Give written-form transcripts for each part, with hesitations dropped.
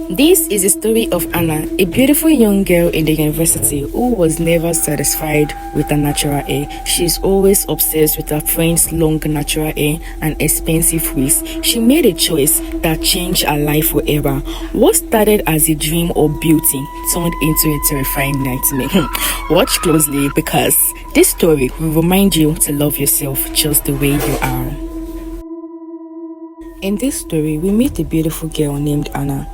This is the story of Anna, a beautiful young girl in the university who was never satisfied with her natural hair. She is always obsessed with her friend's long natural hair and expensive wigs. She made a choice that changed her life forever. What started as a dream of beauty turned into a terrifying nightmare. Watch closely because this story will remind you to love yourself just the way you are. In this story, we meet a beautiful girl named Anna.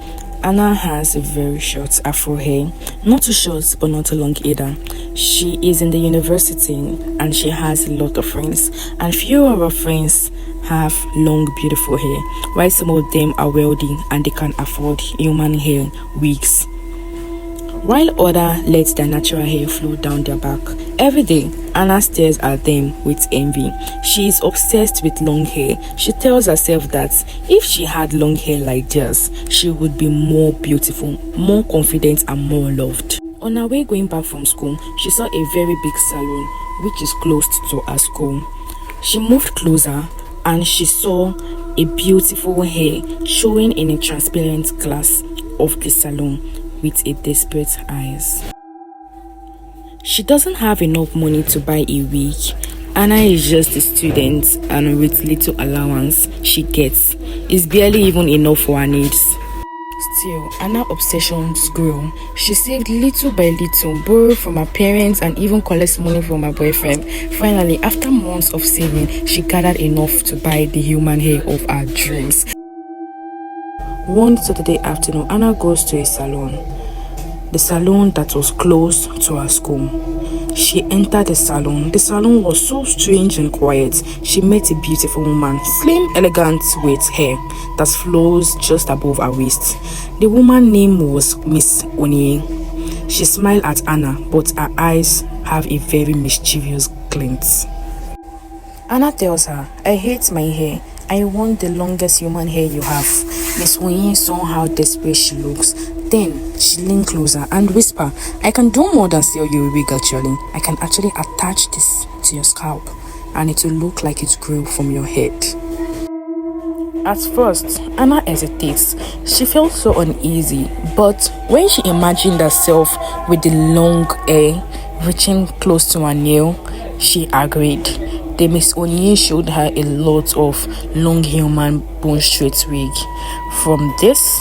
Anna has a very short afro hair, not too short but not too long either. She is in the university and she has a lot of friends, and few of her friends have long beautiful hair, while some of them are wealthy and they can afford human hair wigs, while others let their natural hair flow down their back. Every day, Anna stares at them with envy. She is obsessed with long hair. She tells herself that if she had long hair like theirs, she would be more beautiful, more confident and more loved. On her way going back from school, she saw a very big salon which is close to her school. She moved closer and she saw a beautiful hair showing in a transparent glass of the salon with a desperate eyes. She doesn't have enough money to buy a wig. Anna is just a student and with little allowance she gets, it's barely even enough for her needs. Still, Anna's obsessions grew. She saved little by little, borrowed from her parents and even collected money from her boyfriend. Finally, after months of saving, she gathered enough to buy the human hair of her dreams. One Saturday afternoon, Anna goes to a salon. The salon that was close to her school. She entered the salon. The salon was so strange and quiet. She met a beautiful woman, slim, elegant, with hair that flows just above her waist. The woman's name was Miss Onye. She smiled at Anna, but her eyes have a very mischievous glint. Anna tells her, "I hate my hair. I want the longest human hair you have." Miss Onye saw how desperate she looks. Then she leaned closer and whispered, "I can do more than sell you a wig actually. I can actually attach this to your scalp and it will look like it grew from your head." At first, Anna hesitates. She felt so uneasy, but when she imagined herself with the long hair reaching close to her nail, she agreed. The Miss Onye showed her a lot of long human Bonestraight wig. From this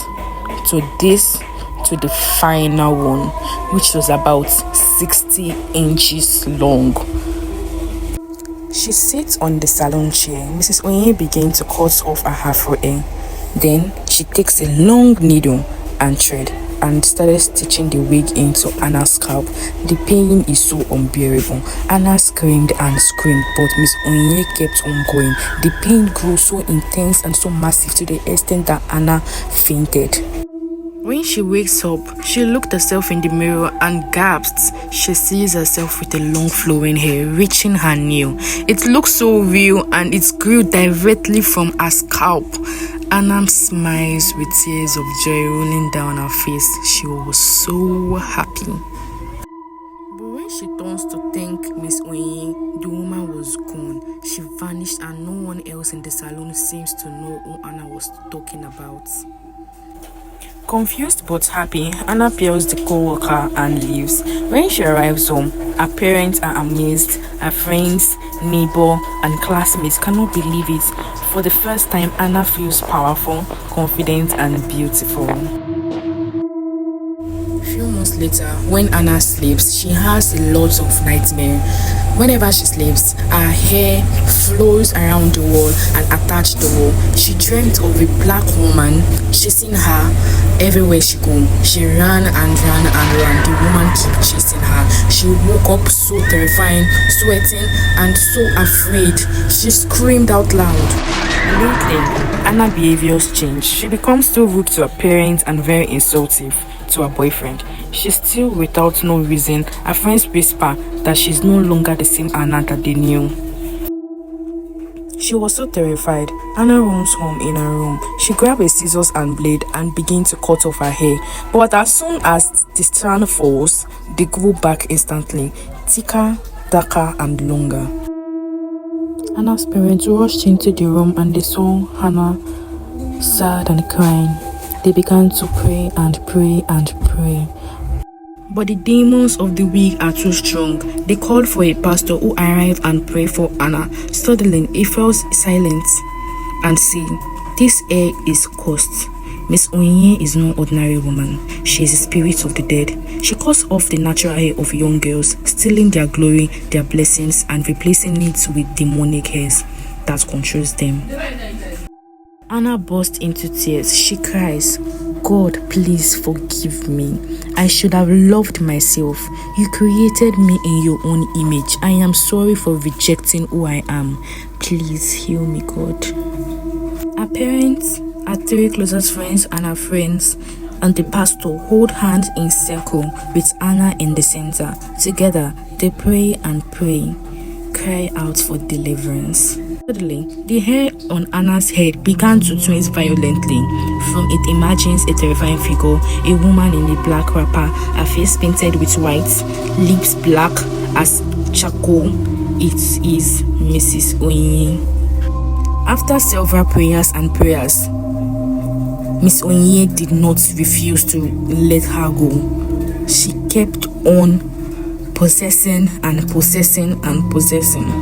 to this to the final one, which was about 60 inches long. She sits on the salon chair. Mrs. Onye began to cut off her afro hair. Then she takes a long needle and thread and started stitching the wig into Anna's scalp. The pain is so unbearable. Anna screamed and screamed, but Miss Onye kept on going. The pain grew so intense and so massive to the extent that Anna fainted. When she wakes up, she looked herself in the mirror and gasps. She sees herself with a long flowing hair reaching her nail. It looks so real and it grew directly from her scalp. Anna smiles with tears of joy rolling down her face. She was so happy. But when she turns to thank Miss Onye, the woman was gone. She vanished and no one else in the salon seems to know who Anna was talking about. Confused but happy, Anna hails the co-worker and leaves. When she arrives home, her parents are amazed. Her friends, neighbor, and classmates cannot believe it. For the first time, Anna feels powerful, confident, and beautiful. A few months later, when Anna sleeps, she has a lot of nightmares. Whenever she sleeps, her hair flows around the wall and attached the wall. She dreamt of a black woman chasing her everywhere she goes. She ran and ran and ran. The woman kept chasing her. She woke up so terrifying, sweating and so afraid. She screamed out loud. Lately, Anna's behaviors change. She becomes so rude to her parents and very insultive to her boyfriend. She's still without no reason. Her friends whisper that she's no longer the same Anna that they knew. She was so terrified. Anna runs home in her room. She grabbed a scissors and blade and began to cut off her hair. But as soon as the strand falls, they grow back instantly, thicker, darker and longer. Anna's parents rushed into the room and they saw Hannah sad and crying. They began to pray and pray and pray. But the demons of the wig are too strong. They called for a pastor who arrived and prayed for Anna. Suddenly, he fell silent and said, "This hair is cursed. Miss Onye is no ordinary woman. She is the spirit of the dead. She cuts off the natural hair of young girls, stealing their glory, their blessings, and replacing it with demonic hairs that controls them." Anna burst into tears. She cries, "God, please forgive me. I should have loved myself. You created me in your own image. I am sorry for rejecting who I am. Please heal me, God." Her parents, her three closest friends and her friends and the pastor hold hands in circle with Anna in the center. Together, they pray and pray, cry out for deliverance. Suddenly, the hair on Anna's head began to twist violently. From it emerges a terrifying figure, a woman in a black wrapper, her face painted with white, lips black as charcoal. It is Mrs. Onye. After several prayers and prayers, Miss Onye did not refuse to let her go. She kept on possessing and possessing and possessing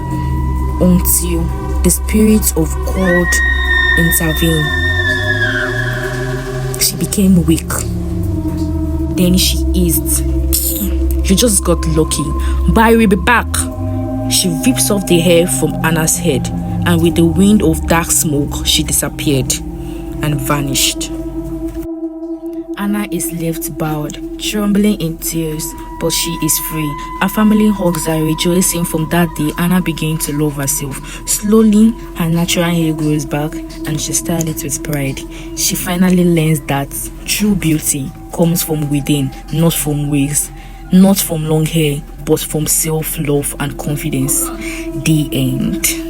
until the spirit of God intervened. She became weak. Then she eased. She just got lucky. But I will be back. She rips off the hair from Anna's head, and with the wind of dark smoke, she disappeared and vanished. Anna is left bowed, trembling in tears, but she is free. Her family hugs her, rejoicing. From that day, Anna began to love herself. Slowly, her natural hair grows back, and she styled it with pride. She finally learns that true beauty comes from within, not from wigs, not from long hair, but from self-love and confidence. The end.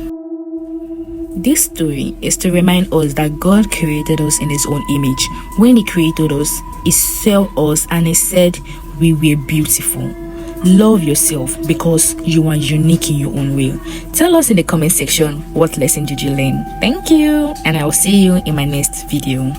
This story is to remind us that God created us in His own image. When He created us, He saw us and He said we were beautiful. Love yourself because you are unique in your own way. Tell us in the comment section what lesson did you learn. Thank you, and I will see you in my next video.